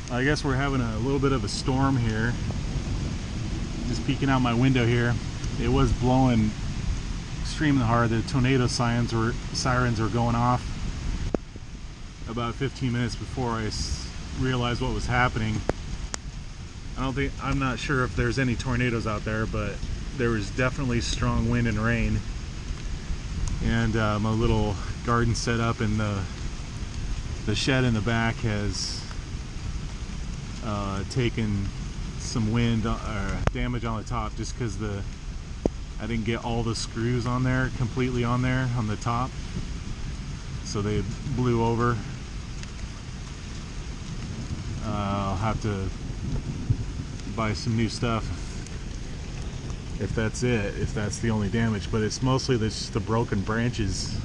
I guess we're having a little bit of a storm here. Just peeking out my window here. It was blowing extremely hard. The tornado sirens were going off about 15 minutes before I realized what was happening. I'm not sure if there's any tornadoes out there, but there was definitely strong wind and rain. And my little garden set up in the shed in the back has taken some wind or damage on the top, just because I didn't get all the screws on there completely on there on the top, so they blew over. I'll have to buy some new stuff if that's the only damage, but it's mostly just the broken branches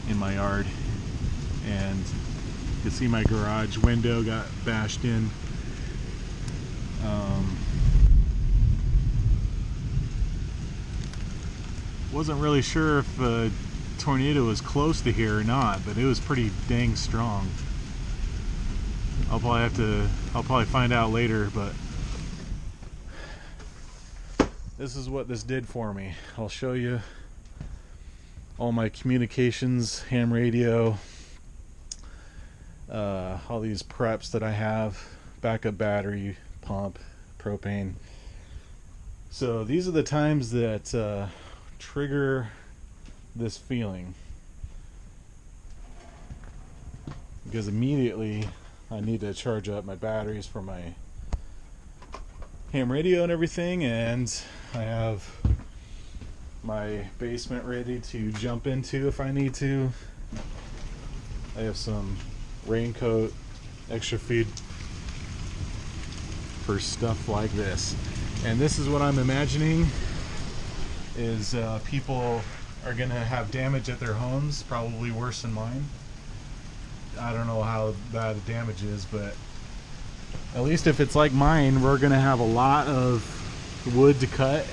in my yard. And you can see my garage window got bashed in. Wasn't really sure if a tornado was close to here or not, but it was pretty dang strong. I'll probably find out later, but this is what this did for me. I'll show you all my communications, ham radio, all these preps that I have, backup battery, pump, propane. So these are the times that trigger this feeling, because immediately I need to charge up my batteries for my ham radio and everything, and I have my basement ready to jump into if I need to. I have some raincoat, extra feed for stuff like this. And this is what I'm imagining is people are gonna have damage at their homes, probably worse than mine. I don't know how bad the damage is, but at least if it's like mine, we're gonna have a lot of wood to cut,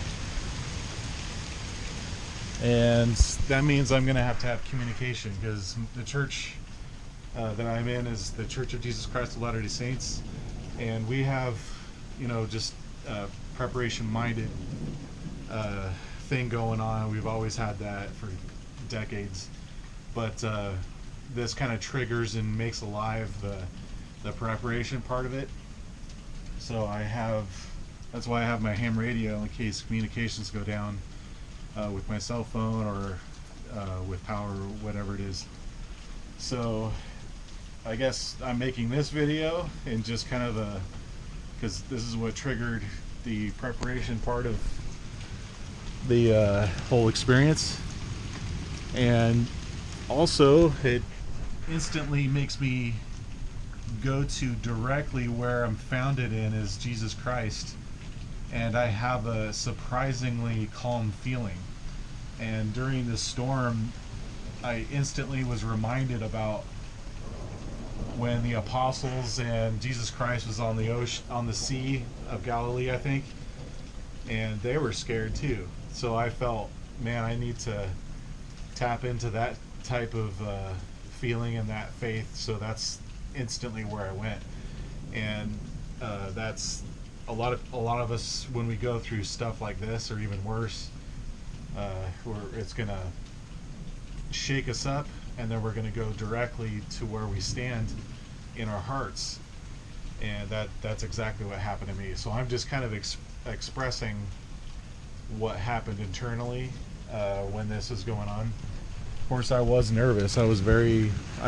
and that means I'm gonna have to have communication, because the church that I'm in is the Church of Jesus Christ of Latter-day Saints, and we have, just preparation minded thing going on. We've always had that for decades, but this kind of triggers and makes alive the preparation part of it. So that's why I have my ham radio in case communications go down with my cell phone or with power or whatever it is. So I guess I'm making this video in just kind of because this is what triggered the preparation part of the whole experience, and also it instantly makes me go to directly where I'm founded in is Jesus Christ, and I have a surprisingly calm feeling. And during this storm, I instantly was reminded about when the apostles and Jesus Christ was on the ocean, on the Sea of Galilee, I think, and they were scared too. So I felt, man, I need to tap into that type of feeling and that faith. So that's instantly where I went, and that's a lot of us when we go through stuff like this, or even worse, where it's gonna shake us up, and then we're gonna go directly to where we stand in our hearts, and that's exactly what happened to me. So I'm just kind of expressing what happened internally when this was going on. Of course, I was nervous. I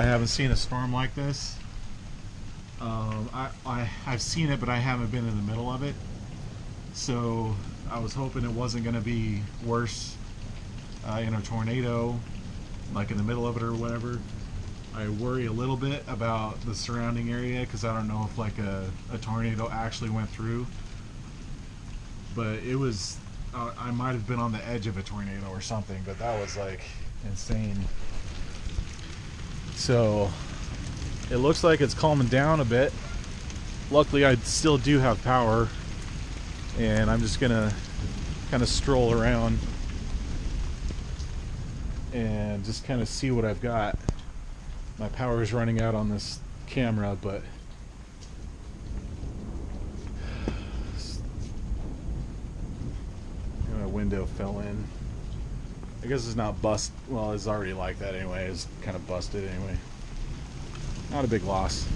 haven't seen a storm like this. I've seen it, but I haven't been in the middle of it. So I was hoping it wasn't going to be worse in a tornado, like in the middle of it or whatever. I worry a little bit about the surrounding area, because I don't know if like a tornado actually went through. But it was, I might have been on the edge of a tornado or something, but that was like insane. So it looks like it's calming down a bit. Luckily, I still do have power, and I'm just gonna kind of stroll around and just kind of see what I've got. My power is running out on this camera, but window fell in. I guess it's not bust. Well, it's already like that anyway. It's kind of busted anyway. Not a big loss.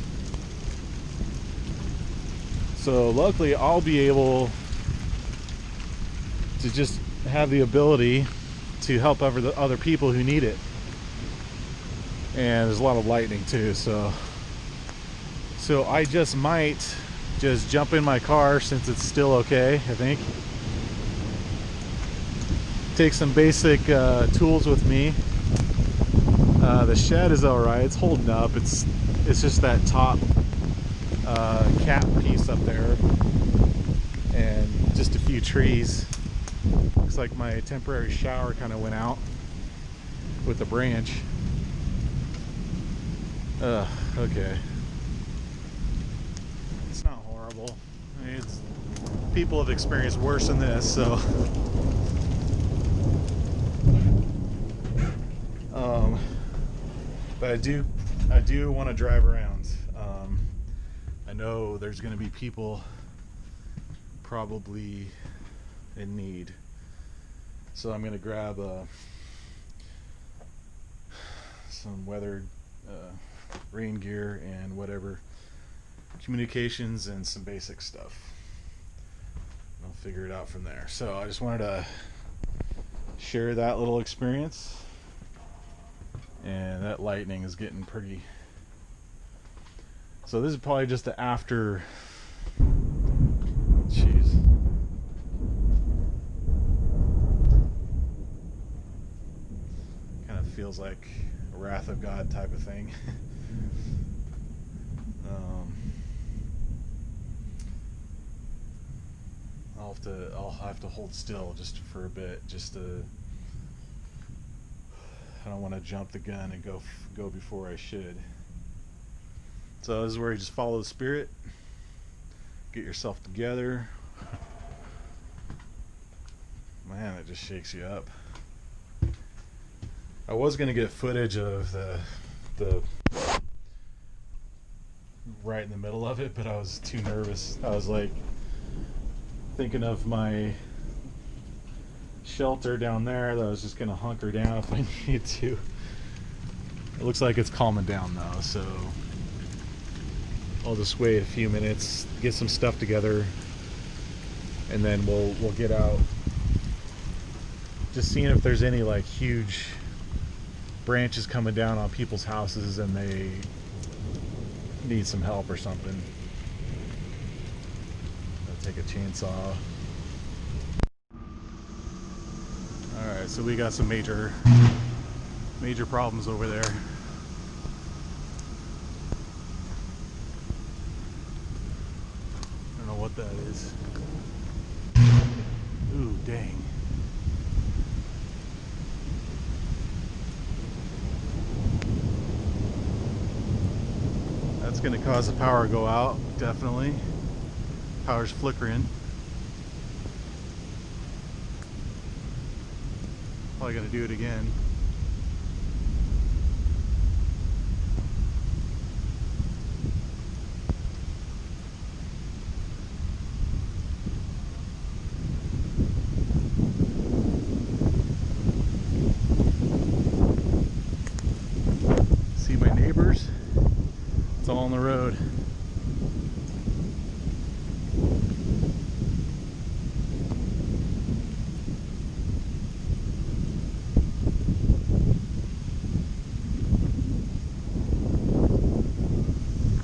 So luckily I'll be able to just have the ability to help other people who need it. And there's a lot of lightning too, so I just might just jump in my car since it's still okay, I think. Take some basic tools with me. The shed is alright, it's holding up. It's just that top cap piece up there and just a few trees. Looks like my temporary shower kind of went out with the branch. Okay. It's not horrible. I mean, people have experienced worse than this, so. But I do want to drive around. I know there's going to be people probably in need, so I'm going to grab some weather rain gear and whatever, communications and some basic stuff. I'll figure it out from there. So I just wanted to share that little experience. And that lightning is getting pretty. So this is probably just the after. Jeez. Kind of feels like a wrath of God type of thing. I'll have to hold still just for a bit, just to. I don't want to jump the gun and go before I should. So this is where you just follow the Spirit, get yourself together. Man, it just shakes you up. I was gonna get footage of the right in the middle of it, but I was too nervous. I was like thinking of my shelter down there that I was just gonna hunker down if I needed to. It looks like it's calming down though, so I'll just wait a few minutes, get some stuff together, and then we'll get out. Just seeing if there's any like huge branches coming down on people's houses and they need some help or something. I'll take a chainsaw. Alright, so we got some major problems over there. I don't know what that is. Ooh, dang. That's gonna cause the power to go out, definitely. Power's flickering. Probably gonna do it again. See my neighbors? It's all on the road.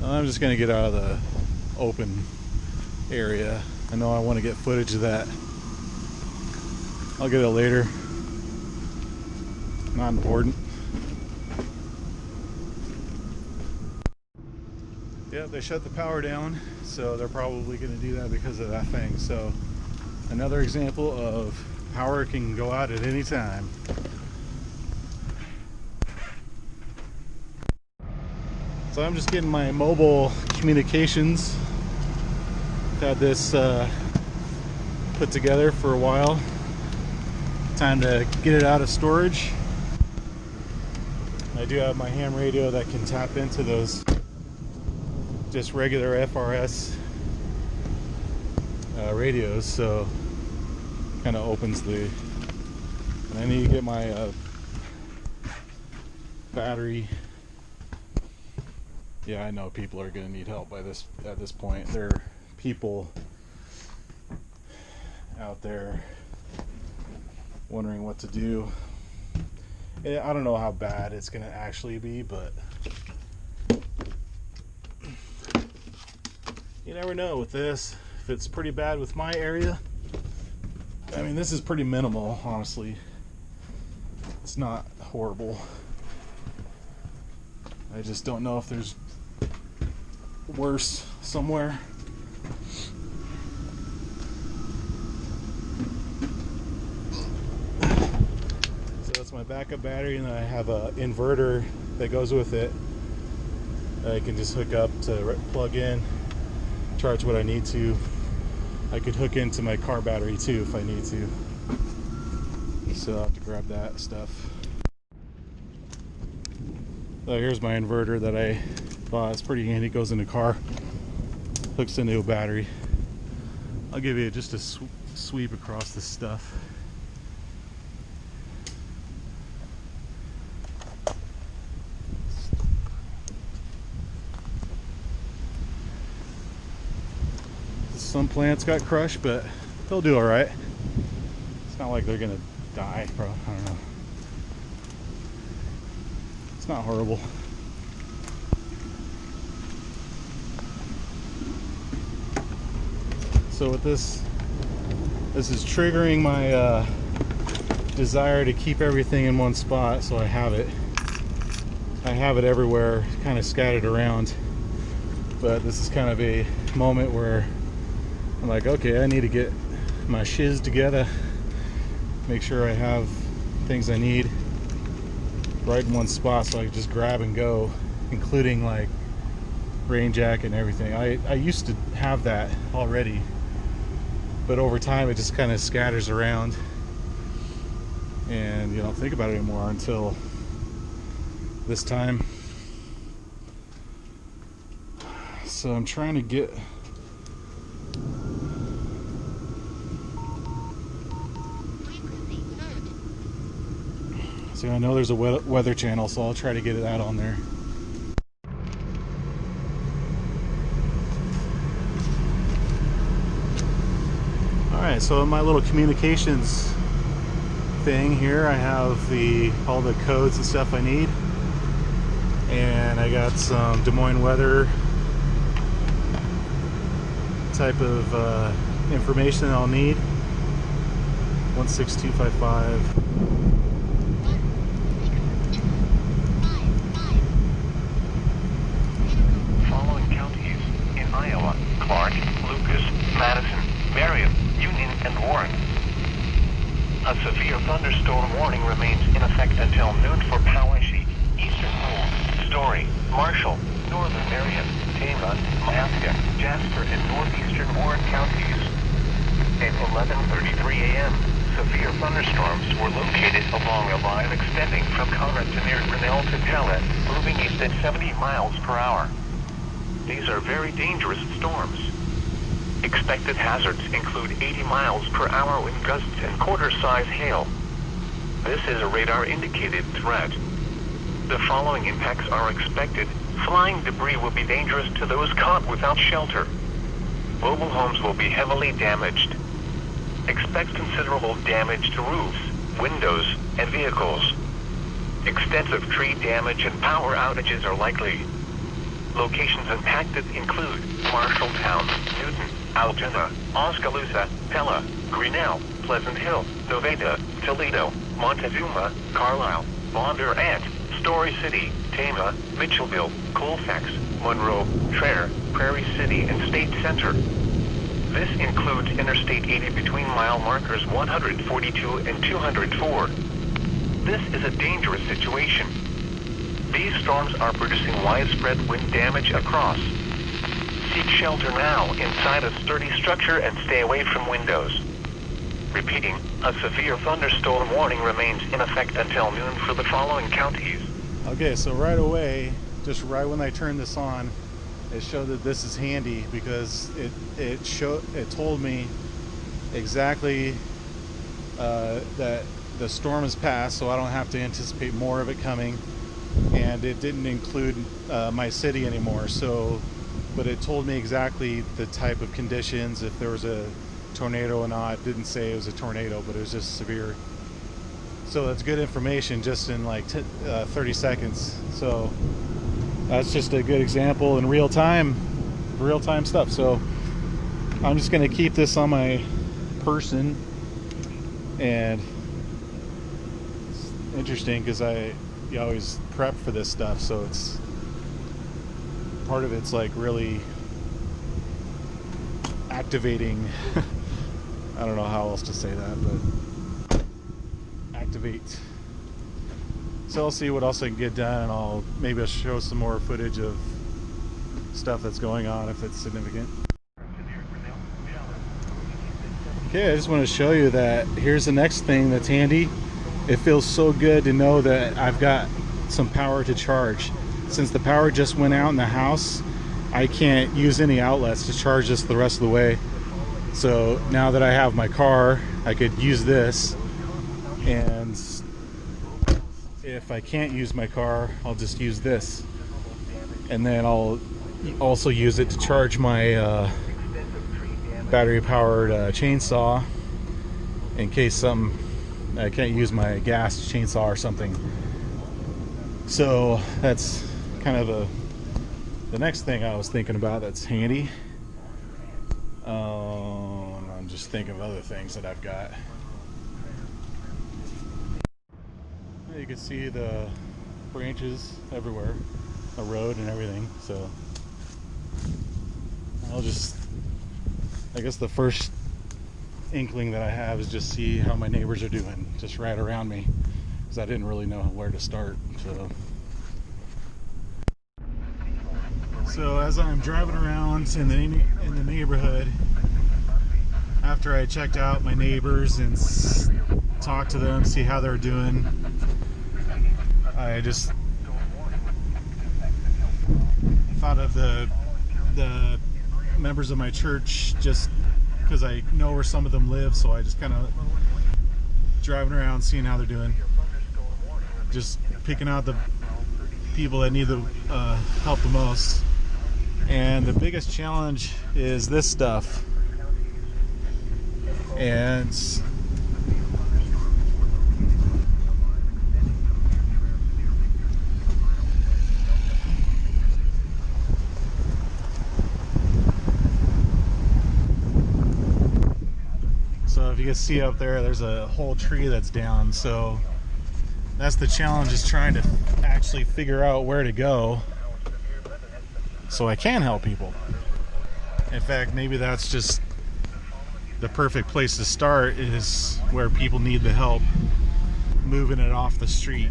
I'm just gonna get out of the open area. I know I want to get footage of that. I'll get it later. Not important. Yeah, they shut the power down, so they're probably going to do that because of that thing. So another example of power can go out at any time. So I'm just getting my mobile communications. I've had this put together for a while. Time to get it out of storage. I do have my ham radio that can tap into those just regular FRS radios, so kind of opens the, and I need to get my battery. Yeah, I know people are going to need help at this point. There are people out there wondering what to do. I don't know how bad it's going to actually be, but you never know with this. If it's pretty bad with my area, I mean, this is pretty minimal, honestly. It's not horrible. I just don't know if there's worse somewhere. So that's my backup battery, and then I have a inverter that goes with it. I can just hook up to plug in, charge what I need to. I could hook into my car battery too if I need to. So I'll have to grab that stuff. So here's my inverter that I bought. It's pretty handy. It goes in the car, hooks into a battery. I'll give you just a sweep across this stuff. Some plants got crushed, but they'll do all right. It's not like they're gonna die, bro. I don't know. It's not horrible. So with this is triggering my desire to keep everything in one spot, so I have it everywhere, kind of scattered around. But this is kind of a moment where I'm like, okay, I need to get my shiz together, make sure I have things I need right in one spot so I can just grab and go, including like rain jacket and everything. I used to have that already, but over time it just kind of scatters around, and you don't think about it anymore until this time. So I'm trying to get I know there's a weather channel, so I'll try to get that on there. Alright, so in my little communications thing here, I have all the codes and stuff I need. And I got some Des Moines weather type of information I'll need. 16255. Iowa, Clark, Lucas, Madison, Marion, Union, and Warren. A severe thunderstorm warning remains in effect until noon for Poweshiek, Eastern Moore, Story, Marshall, Northern Marion, Tama, Mahaska, Jasper, and northeastern Warren counties. At 11:33 a.m., severe thunderstorms were located along a line extending from Conrad to near Grinnell to Pella, moving east at 70 miles per hour. These are very dangerous storms. Expected hazards include 80 miles per hour wind gusts and quarter-size hail. This is a radar-indicated threat. The following impacts are expected. Flying debris will be dangerous to those caught without shelter. Mobile homes will be heavily damaged. Expect considerable damage to roofs, windows, and vehicles. Extensive tree damage and power outages are likely. Locations impacted include Marshalltown, Newton, Altoona, Oskaloosa, Pella, Grinnell, Pleasant Hill, Nevada, Toledo, Montezuma, Carlisle, Bonder, and Story City, Tama, Mitchellville, Colfax, Monroe, Traer, Prairie City, and State Center. This includes Interstate 80 between mile markers 142 and 204. This is a dangerous situation. These storms are producing widespread wind damage across. Seek shelter now inside a sturdy structure and stay away from windows. Repeating, a severe thunderstorm warning remains in effect until noon for the following counties. Okay, so right away, just right when I turned this on, it showed that this is handy because it told me exactly that the storm has passed, so I don't have to anticipate more of it coming. And it didn't include my city anymore. So, but it told me exactly the type of conditions, if there was a tornado or not. It didn't say it was a tornado, but it was just severe. So that's good information just in like 30 seconds. So that's just a good example in real time stuff. So I'm just going to keep this on my person, and it's interesting because you always prep for this stuff, so it's part of it's like really activating. I don't know how else to say that, but activate. So I'll see what else I can get done, and maybe I'll show some more footage of stuff that's going on if it's significant. Okay, I just want to show you that here's the next thing that's handy. It feels so good to know that I've got some power to charge. Since the power just went out in the house, I can't use any outlets to charge this the rest of the way. So now that I have my car, I could use this, and if I can't use my car, I'll just use this, and then I'll also use it to charge my battery powered chainsaw in case I can't use my gas chainsaw or something. So that's kind of the next thing I was thinking about that's handy. I'm just thinking of other things that I've got. You can see the branches everywhere, a road and everything. So I guess the first inkling that I have is just see how my neighbors are doing, just right around me, because I didn't really know where to start. So as I'm driving around in the neighborhood, after I checked out my neighbors and talked to them, see how they're doing, I just thought of the members of my church, just because I know where some of them live. So I just kind of driving around, seeing how they're doing, just picking out the people that need the help the most. And the biggest challenge is this stuff. And so if you can see up there, there's a whole tree that's down. So that's the challenge, is trying to actually figure out where to go so I can help people. In fact, maybe that's just the perfect place to start, is where people need the help moving it off the street.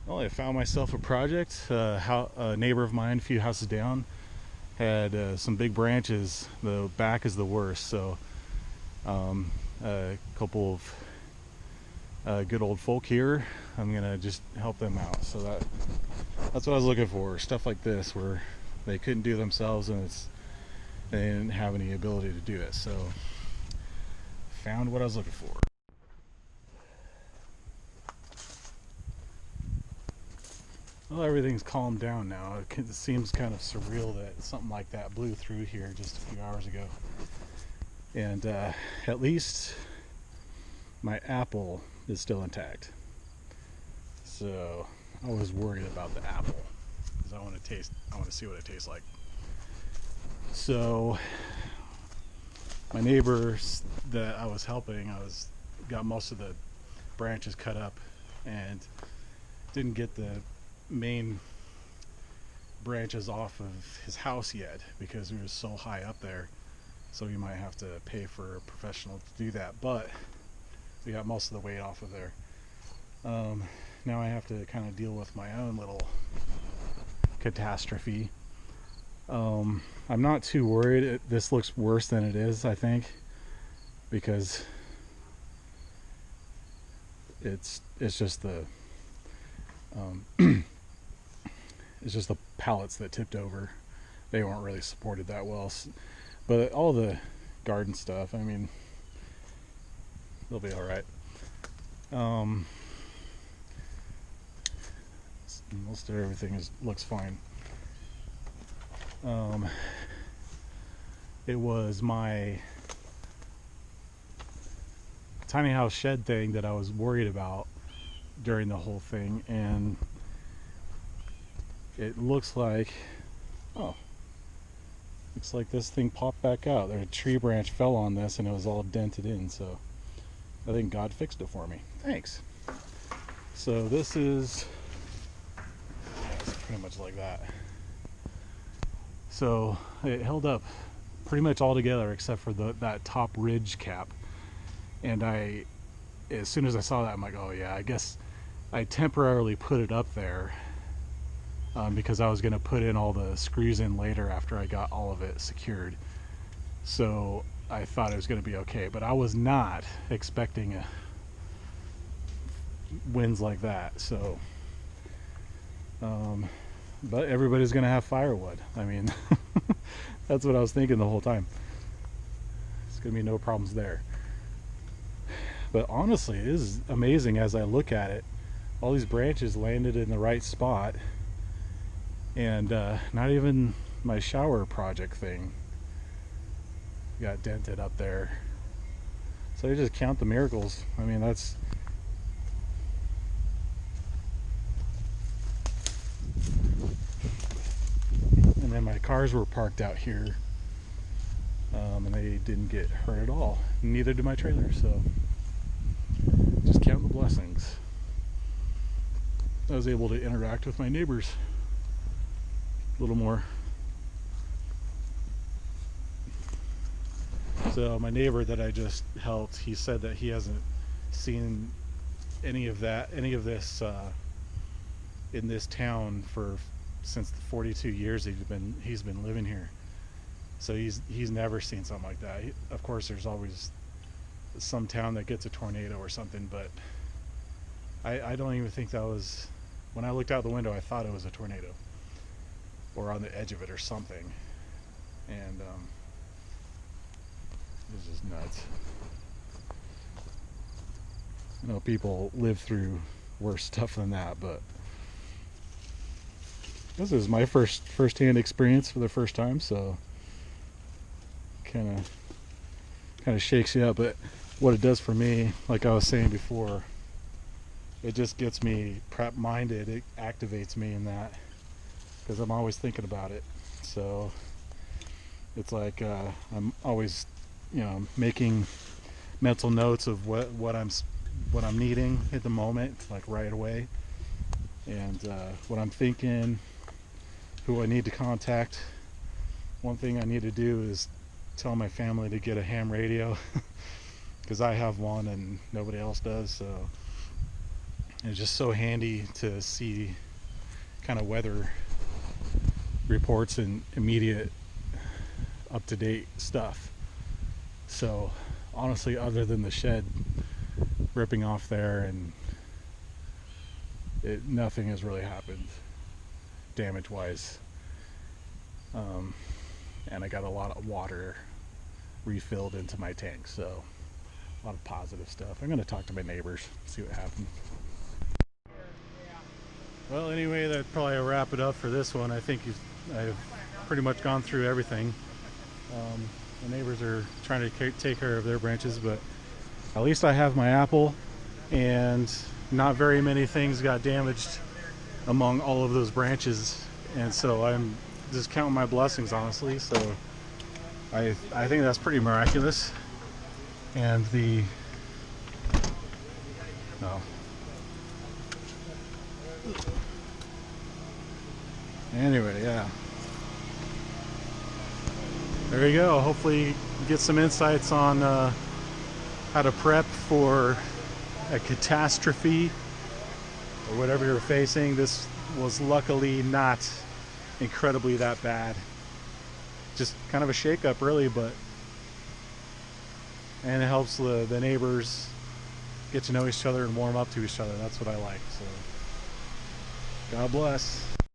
Well, I found myself a project. A neighbor of mine, a few houses down, had some big branches. The back is the worst, so a couple of good old folk here, I'm gonna just help them out. So that's what I was looking for, stuff like this where they couldn't do themselves and they didn't have any ability to do it. So found what I was looking for. Well, everything's calmed down now. It seems kind of surreal that something like that blew through here just a few hours ago. And at least my apple is still intact. So I was worried about the apple because I want to see what it tastes like. So my neighbors that I was helping, got most of the branches cut up and didn't get the main branches off of his house yet because he was so high up there. So you might have to pay for a professional to do that, but we got most of the weight off of there. Now I have to kind of deal with my own little catastrophe. I'm not too worried. This looks worse than it is, I think, because it's just the it's just the pallets that tipped over. They weren't really supported that well, but all the garden stuff. I mean, they'll be all right. Most of everything looks fine. It was my tiny house shed thing that I was worried about during the whole thing, and it looks like, oh, looks like this thing popped back out. A tree branch fell on this and it was all dented in, so I think God fixed it for me. Thanks. So this is, it's pretty much like that. So it held up pretty much all together except for that top ridge cap. And as soon as I saw that, I'm like, oh yeah, I guess I temporarily put it up there because I was going to put in all the screws in later after I got all of it secured. So I thought it was going to be okay, but I was not expecting winds like that. So, but everybody's going to have firewood. I mean, that's what I was thinking the whole time. It's going to be no problems there. But honestly, it is amazing as I look at it. All these branches landed in the right spot, and not even my shower project thing got dented up there. So you just count the miracles. I mean, that's, and then my cars were parked out here, and they didn't get hurt at all. Neither did my trailer. So just count the blessings. I was able to interact with my neighbors a little more. So my neighbor that I just helped, he said that he hasn't seen any of this in this town since the 42 years he's been living here. So he's never seen something like that. Of course, there's always some town that gets a tornado or something, but I don't even think that was, when I looked out the window, I thought it was a tornado or on the edge of it or something. And it was just nuts. I know people live through worse stuff than that, but this is my first-hand experience for the first time, so kind of shakes you up. But what it does for me, like I was saying before, it just gets me prep minded. It activates me in that, because I'm always thinking about it. So it's like I'm always, making mental notes of what I'm needing at the moment, like right away, and what I'm thinking, who I need to contact. One thing I need to do is tell my family to get a ham radio because I have one and nobody else does. So it's just so handy to see kind of weather reports and immediate up-to-date stuff. So honestly, other than the shed ripping off there, and nothing has really happened damage wise, and I got a lot of water refilled into my tank, so a lot of positive stuff. I'm going to talk to my neighbors, see what happens. Well, anyway, that'd probably wrap it up for this one. I think I've pretty much gone through everything. The neighbors are trying to take care of their branches, but at least I have my apple, and not very many things got damaged among all of those branches, and so I'm just counting my blessings, honestly. So I think that's pretty miraculous. And anyway, yeah, there you go. Hopefully get some insights on how to prep for a catastrophe or whatever you're facing. This was luckily not incredibly that bad. Just kind of a shakeup, really, and it helps the neighbors get to know each other and warm up to each other. That's what I like. So God bless.